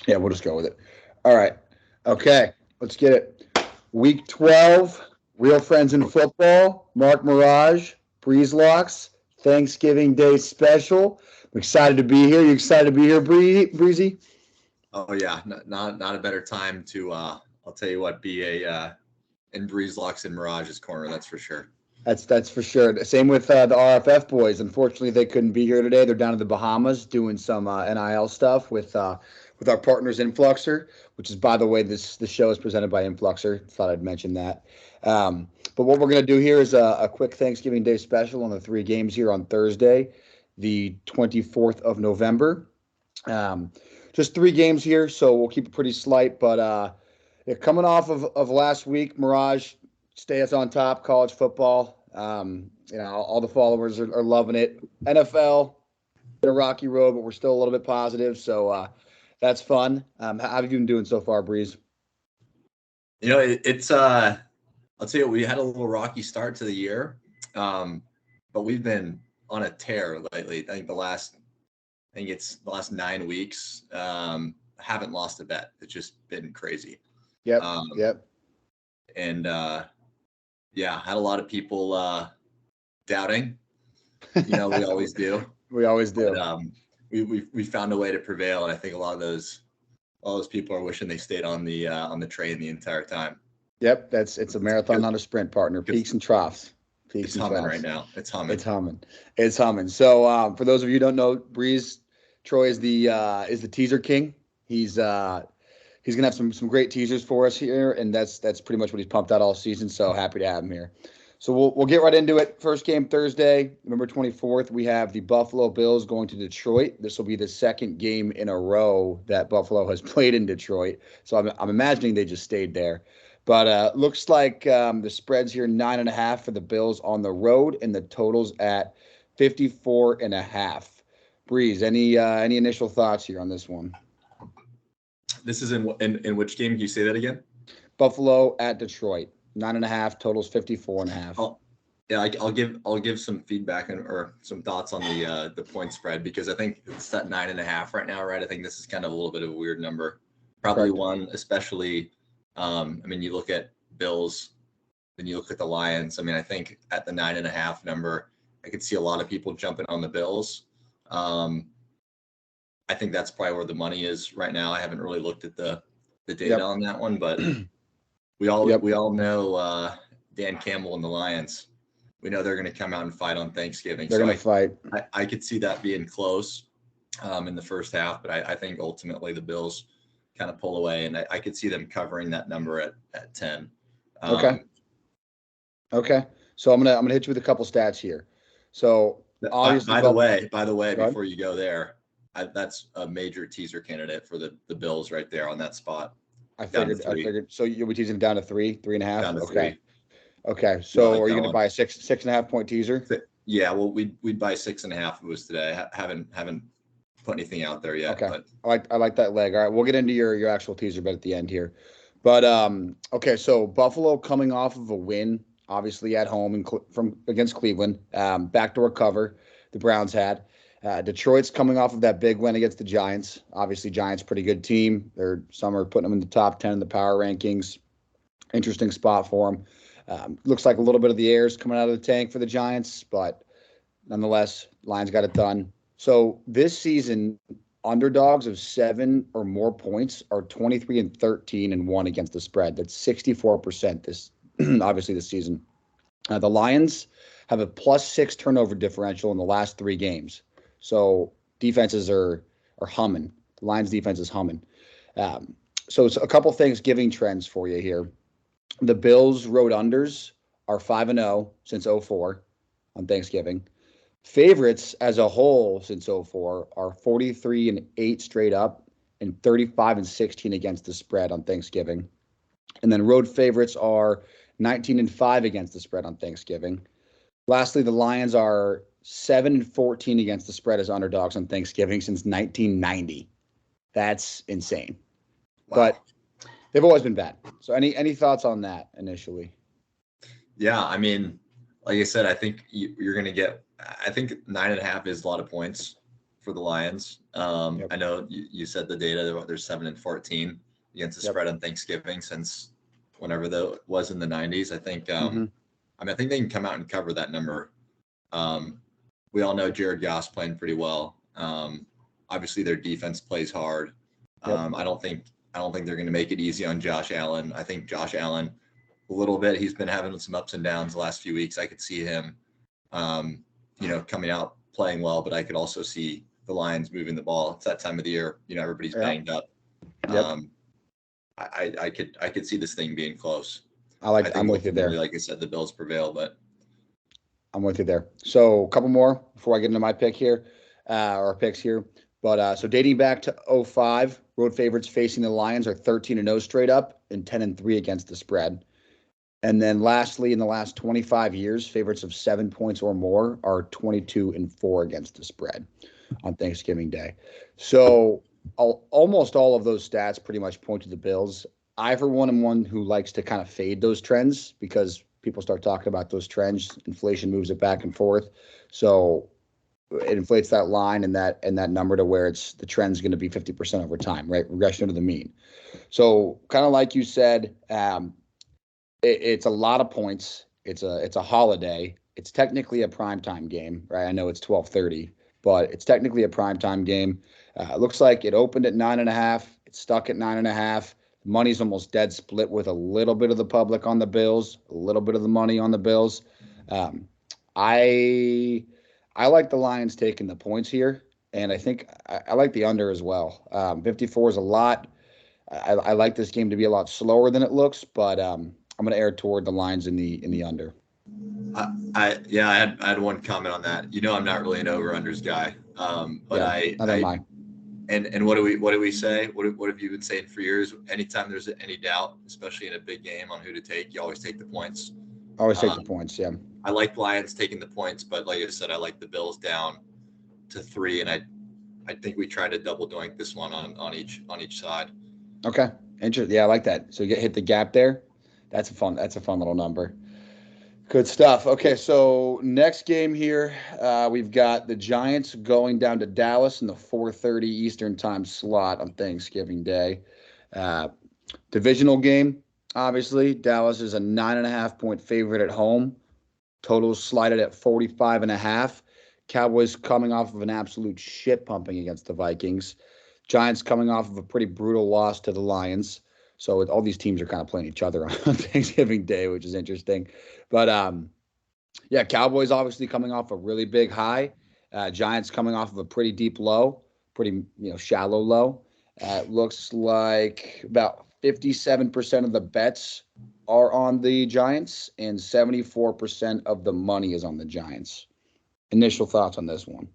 Yeah, we'll just go with it. All right. Okay, let's get it. Week 12, Real Friends in Football, Mark Mirage, Breezelocks, Thanksgiving Day special. I'm excited to be here. You excited to be here, Breezy? Oh yeah, not a better time to I'll tell you what, be a in Breezelocks and Mirage's corner, that's for sure. That's for sure. Same with the RFF boys. Unfortunately, they couldn't be here today. They're down in the Bahamas doing some NIL stuff with our partners Influxer, which is, by the way, this show is presented by Influxer. Thought I'd mention that. But what we're gonna do here is a quick Thanksgiving Day special on the three games here on Thursday, the 24th of November. Um, just three games here, so we'll keep it pretty slight. But yeah, coming off of last week, Mirage stay us on top, college football. All the followers are loving it. NFL, been a rocky road, but we're still a little bit positive. So that's fun. How have you been doing so far, Breeze? It's I'll tell you, we had a little rocky start to the year, but we've been on a tear lately. I think it's the last 9 weeks. Haven't lost a bet. It's just been crazy. Yep, Um, yep. and yeah, had a lot of people doubting. We always do, We always but do. we found a way to prevail, and I think a lot of those people are wishing they stayed on the train the entire time. Yep, it's a marathon, not a sprint, partner. Because Peaks and troughs. Peaks it's and humming right troughs. now. It's It's humming. humming. It's humming. So for those of you who don't know, Breeze Troy is the teaser king. He's gonna have some great teasers for us here, and that's pretty much what he's pumped out all season. So happy to have him here. So we'll get right into it. First game Thursday, November 24th. We have the Buffalo Bills going to Detroit. This will be the second game in a row that Buffalo has played in Detroit. So I'm imagining they just stayed there. But looks like the spreads here 9.5 for the Bills on the road, and the totals at 54.5. Breeze, any initial thoughts here on this one? This is in which game? Can you say that again? Buffalo at Detroit, 9.5, totals 54.5. I'll, yeah, I'll give some feedback or some thoughts on the point spread, because I think it's at 9.5 right now, right? I think this is kind of a little bit of a weird number. Probably Correct. one, especially. I mean, you look at Bills, then you look at the Lions. I mean, I think at the 9.5 number, I could see a lot of people jumping on the Bills. Um, I think that's probably where the money is right now. I haven't really looked at the data Yep. on that one, but we all Yep. we all know Dan Campbell and the Lions. We know they're going to come out and fight on Thanksgiving. They're So gonna fight. I could see that being close in the first half, but I think ultimately the Bills kind of pull away, and I could see them covering that number at 10. Okay. Um, Okay. So I'm gonna hit you with a couple stats here. So by, obviously, by the way, by the way, go ahead. before you go there, that's a major teaser candidate for the Bills right there on that spot, I down to figured. I three, figured. So you'll be teasing it down to three, three and a half. down to Okay. three. Okay. Yeah, I So like are you that gonna one. buy a six and a half point teaser? Yeah, well, we'd buy 6.5 if it was today. Haven't put anything out there yet, Okay. but I like that leg. All right, we'll get into your actual teaser bet at the end here. But okay, so Buffalo coming off of a win, obviously at home from against Cleveland, backdoor cover the Browns had. Detroit's coming off of that big win against the Giants. Obviously, Giants pretty good team. Some are putting them in the top 10 in the power rankings. Interesting spot for them. Looks like a little bit of the air's coming out of the tank for the Giants, but nonetheless, Lions got it done. So this season, underdogs of 7 or more points are 23-13 and 1 against the spread. That's 64% this obviously this season. The Lions have a +6 turnover differential in the last three games. So defenses are humming. The Lions defense is humming. Um, so it's a couple Thanksgiving trends for you here. The Bills road unders are 5-0 since '04 on Thanksgiving. Favorites as a whole since '04 are 43-8 straight up and 35-16 against the spread on Thanksgiving. And then road favorites are 19-5 against the spread on Thanksgiving. Lastly, the Lions are 7-14 against the spread as underdogs on Thanksgiving since 1990. That's insane. wow. But they've always been bad. So any thoughts on that initially? Yeah, I mean, like I said, I think you're going to get. I think 9.5 is a lot of points for the Lions. Yep. I know you said the data, they're 7-14 against the Yep. spread on Thanksgiving since whenever that was in the 90s. I think, Mm-hmm. I mean, I think they can come out and cover that number. We all know Jared Goss playing pretty well. Obviously, their defense plays hard. Yep. I don't think they're going to make it easy on Josh Allen. I think Josh Allen, a little bit, he's been having some ups and downs the last few weeks. I could see him, coming out playing well, but I could also see the Lions moving the ball. It's that time of the year. Everybody's Yep. banged up. Yep. I could see this thing being close. I'm think with you there. ultimately, like I said, the Bills prevail, but I'm with you there. So a couple more before I get into my pick here, or picks here. But so dating back to '05, road favorites facing the Lions are 13-0 straight up and 10-3 against the spread. And then lastly, in the last 25 years, favorites of 7 points or more are 22-4 against the spread on Thanksgiving Day. So almost all of those stats pretty much point to the Bills. I, for one, am one who likes to kind of fade those trends because people start talking about those trends. Inflation moves it back and forth. So it inflates that line and that number to where it's the trend's going to be 50% over time, right? Regression to the mean. So kind of like you said, it's a lot of points. It's a holiday. It's technically a primetime game, right? I know it's 12:30, but it's technically a primetime game. It looks like it opened at 9.5. It's stuck at 9.5. Money's almost dead split with a little bit of the public on the Bills, a little bit of the money on the Bills. I like the Lions taking the points here, and I think I like the under as well. 54 is a lot. I like this game to be a lot slower than it looks, but I'm going to err toward the Lions in the under. I had one comment on that. I'm not really an over-unders guy, but Yeah, neither am I. And what do we say? What have you been saying for years? Anytime there's any doubt, especially in a big game on who to take, you always take the points. Always take the points. Yeah, I like Lions taking the points, but like I said, I like the Bills down to 3, and I think we try to double doink this one on each side. Okay, interesting. Yeah, I like that. So you hit the gap there. That's a fun little number. Good stuff. Okay, so next game here, we've got the Giants going down to Dallas in the 4:30 Eastern time slot on Thanksgiving Day. Divisional game, obviously. Dallas is a 9.5 point favorite at home. Total slided at 45.5. Cowboys coming off of an absolute shit pumping against the Vikings. Giants coming off of a pretty brutal loss to the Lions. So all these teams are kind of playing each other on Thanksgiving Day, which is interesting. But yeah, Cowboys obviously coming off a really big high. Giants coming off of a pretty deep low, pretty shallow low. Looks like about 57% of the bets are on the Giants and 74% of the money is on the Giants. Initial thoughts on this one?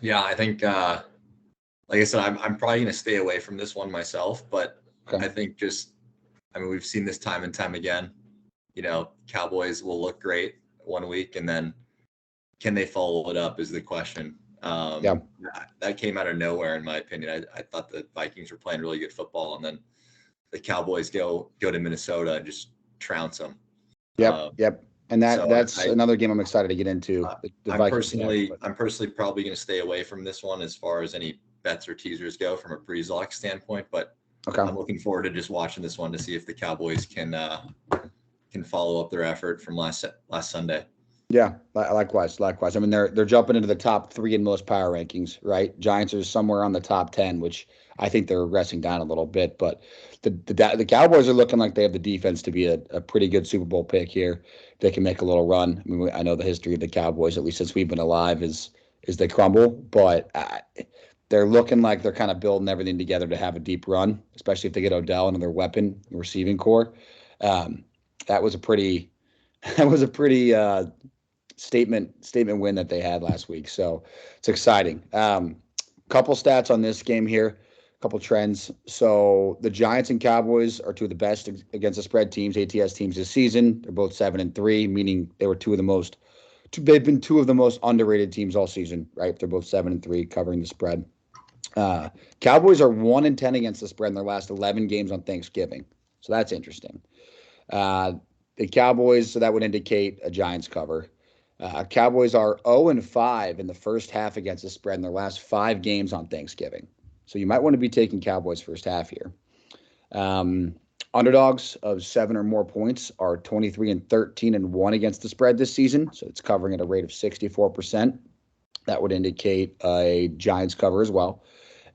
Yeah, I think like I said, I'm probably going to stay away from this one myself, but Okay. I think we've seen this time and time again. Cowboys will look great one week, and then can they follow it up is the question. Yeah. That came out of nowhere, in my opinion. I thought the Vikings were playing really good football, and then the Cowboys go to Minnesota and just trounce them. Yep. And that's another game I'm excited to get into. The I'm Vikings personally probably going to stay away from this one as far as any bets or teasers go from a Breezelocks standpoint, but okay. I'm looking forward to just watching this one to see if the Cowboys can follow up their effort from last Sunday. Yeah, likewise. I mean, they're jumping into the top 3 in most power rankings, right? Giants are somewhere on the top 10, which I think they're regressing down a little bit. But the Cowboys are looking like they have the defense to be a pretty good Super Bowl pick here. They can make a little run. I mean, I know the history of the Cowboys, at least since we've been alive, is they crumble. But they're looking like they're kind of building everything together to have a deep run, especially if they get Odell and their weapon receiving core. That was a pretty statement win that they had last week. So it's exciting. Couple stats on this game here, couple trends. So the Giants and Cowboys are two of the best against the spread teams, ATS teams this season. They're both 7-3, meaning they were they've been two of the most underrated teams all season, right? They're both 7-3 covering the spread. Cowboys are 1-10 against the spread in their last 11 games on Thanksgiving. So that's interesting. The Cowboys, so that would indicate a Giants cover. Cowboys are 0-5 in the first half against the spread in their last 5 games on Thanksgiving. So you might want to be taking Cowboys first half here. Underdogs of 7 or more points are 23-13-1 against the spread this season. So it's covering at a rate of 64%. That would indicate a Giants cover as well.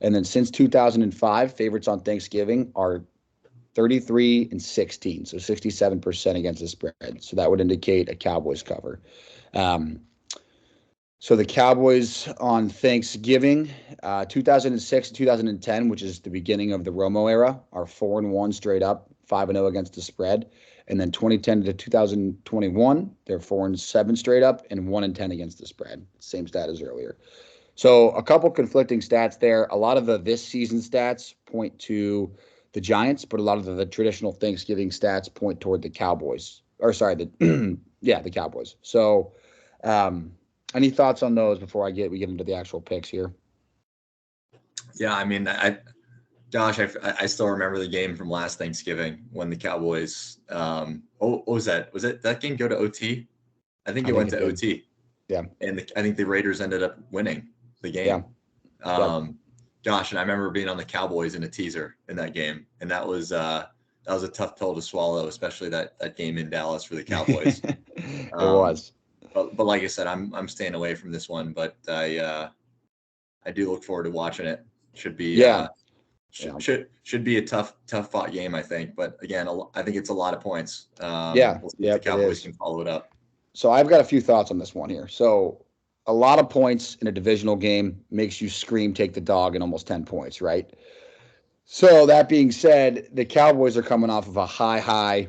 And then since 2005, favorites on Thanksgiving are 33-16, so 67% against the spread. So that would indicate a Cowboys cover. So the Cowboys on Thanksgiving, 2006 and 2010, which is the beginning of the Romo era, are 4-1 straight up, 5-0 against the spread. And then 2010 to 2021, they're 4-7 straight up and 1-10 against the spread. Same stat as earlier. So a couple conflicting stats there. A lot of the this season stats point to the Giants, but a lot of the traditional Thanksgiving stats point toward the Cowboys. Or sorry, the Cowboys. So any thoughts on those before we get into the actual picks here? Yeah, I mean, Josh, I still remember the game from last Thanksgiving when the Cowboys. What was that? Was it that game go to OT? I think it went to OT. Yeah, and I think the Raiders ended up winning the game. Yeah. Gosh, and I remember being on the Cowboys in a teaser in that game, and that was a tough pill to swallow, especially that game in Dallas for the Cowboys. It was. But like I said, I'm staying away from this one, but I do look forward to watching it. Should be should be a tough fought game, I think. But again, I think it's a lot of points. We'll see if the Cowboys can follow it up. So I've got a few thoughts on this one here. So a lot of points in a divisional game makes you scream, take the dog, and almost 10 points, right? So that being said, the Cowboys are coming off of a high,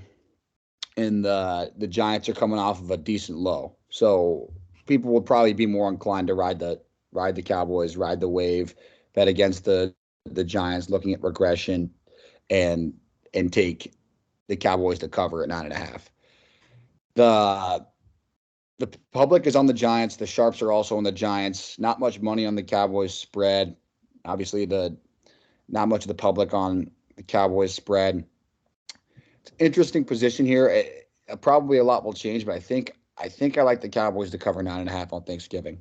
and the Giants are coming off of a decent low. So people will probably be more inclined to ride the Cowboys, ride the wave, bet against the Giants, looking at regression, and take the Cowboys to cover at 9.5. The public is on the Giants. The sharps are also on the Giants. Not much money on the Cowboys spread. Obviously, not much of the public on the Cowboys spread. It's an interesting position here. Probably a lot will change, but I think I like the Cowboys to cover 9.5 on Thanksgiving.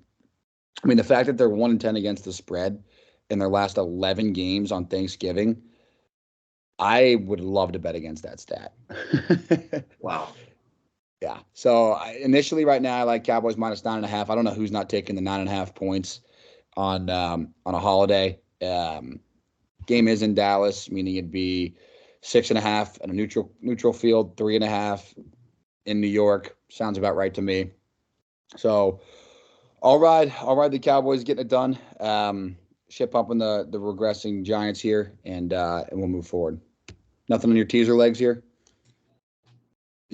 I mean, the fact that they're 1-10 against the spread in their last 11 games on Thanksgiving, I would love to bet against that stat. Wow. Yeah. So initially, right now, I like Cowboys minus 9.5. I don't know who's not taking the 9.5 points on a holiday. Game is in Dallas, meaning it'd be 6.5 at a neutral field, 3.5 in New York. Sounds about right to me. So I'll ride the Cowboys getting it done. Shit pumping the regressing Giants here, and we'll move forward. Nothing on your teaser legs here?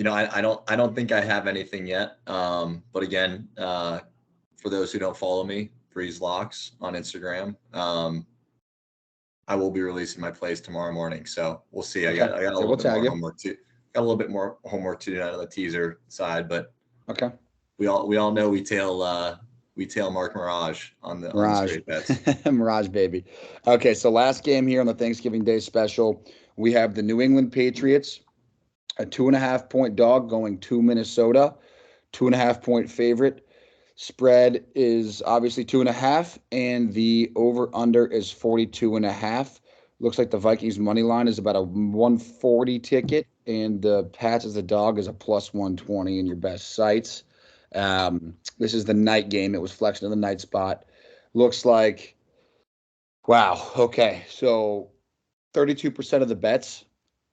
I don't think I have anything yet. But again, for those who don't follow me, Breezelocks on Instagram. I will be releasing my plays tomorrow morning, so we'll see. I got a little bit more homework too. Got a little bit more homework to do on the teaser side, but okay. We all know we tail Mark Mirage on the straight bets. Mirage, baby. Okay, so last game here on the Thanksgiving Day special, we have the New England Patriots, a 2.5 point dog going to Minnesota, 2.5 point favorite. Spread is obviously 2.5, and the over/under is 42.5. Looks like the Vikings money line is about a 140 ticket, and the Pats as a dog is a plus 120 in your best sites. This is the night game. It was flexed in the night spot. Looks like, wow. Okay, so 32% of the bets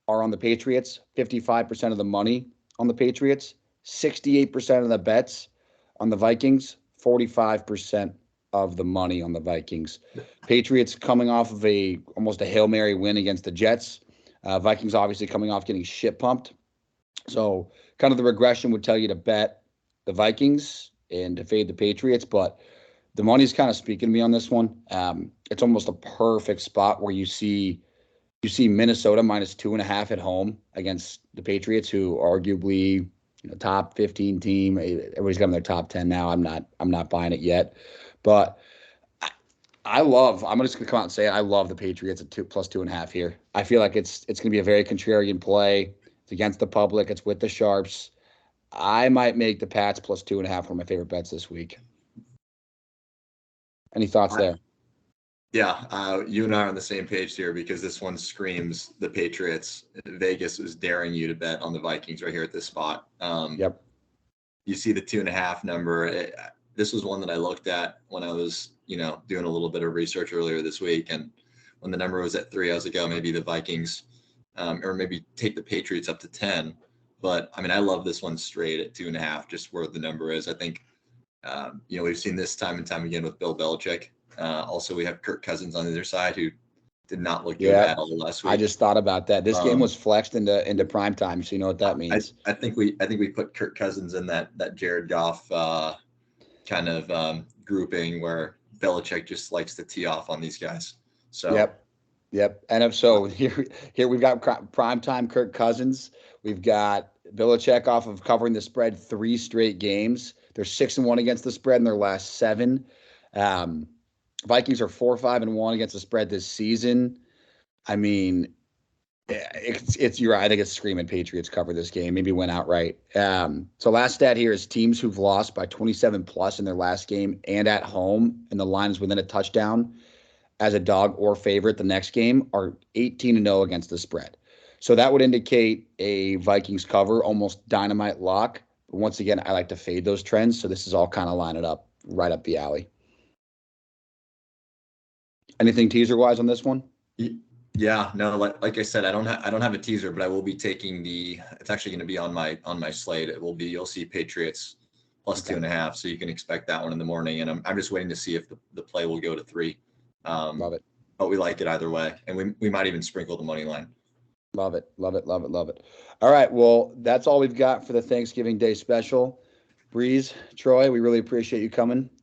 are on the Patriots, 55% of the money on the Patriots, 68% of the bets on the Vikings, 45% of the money on the Vikings. Patriots coming off of almost a Hail Mary win against the Jets. Vikings obviously coming off getting shit pumped. So kind of the regression would tell you to bet the Vikings and to fade the Patriots, but the money's kind of speaking to me on this one. It's almost a perfect spot where you see Minnesota minus 2.5 at home against the Patriots, who arguably top 15 team. Everybody's got them in their top 10 now. I'm not buying it yet, but I'm just gonna come out and say I love the Patriots at plus 2.5 here. I feel like it's gonna be a very contrarian play. It's against the public. It's with the sharps. I might make the Pats plus 2.5 one of my favorite bets this week. Any thoughts there? Yeah, you and I are on the same page here because this one screams the Patriots. Vegas is daring you to bet on the Vikings right here at this spot. Yep. You see the 2.5 number. This was one that I looked at when I was, doing a little bit of research earlier this week. And when the number was at 3, I was like, oh, maybe the Vikings, or maybe take the Patriots up to 10. But I mean, I love this one straight at 2.5, just where the number is. I think, we've seen this time and time again with Bill Belichick. Also, we have Kirk Cousins on the other side, who did not look good at all last week. I just thought about that. This game was flexed into prime time, so you know what that means. I think we put Kirk Cousins in that Jared Goff kind of grouping where Belichick just likes to tee off on these guys. So Yep. And so here we've got prime time Kirk Cousins. We've got Belichick off of covering the spread 3 straight games. They're 6-1 against the spread in their last 7. Vikings are 4-5-1 against the spread this season. I mean, you're right. I think it's screaming Patriots cover this game, maybe win outright. So last stat here is teams who've lost by 27 plus in their last game and at home, and the line is within a touchdown as a dog or favorite the next game, are 18-0 against the spread. So that would indicate a Vikings cover, almost dynamite lock. But once again, I like to fade those trends, so this is all kind of lining up right up the alley. Anything teaser wise on this one? Yeah, no, like I said, I don't have a teaser, but I will be taking it's actually going to be on my slate. You'll see Patriots plus 2.5, so you can expect that one in the morning. And I'm just waiting to see if the play will go to 3. Love it. But we like it either way, and we might even sprinkle the money line. Love it. All right, well, that's all we've got for the Thanksgiving Day special. Breeze, Troy, we really appreciate you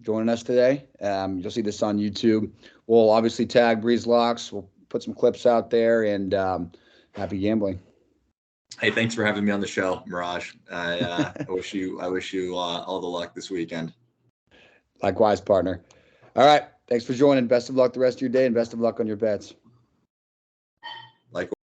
joining us today. You'll see this on YouTube. We'll obviously tag Breezelocks. We'll put some clips out there, and happy gambling. Hey, thanks for having me on the show, Mirage. I wish you all the luck this weekend. Likewise, partner. All right, thanks for joining. Best of luck the rest of your day, and best of luck on your bets. Likewise.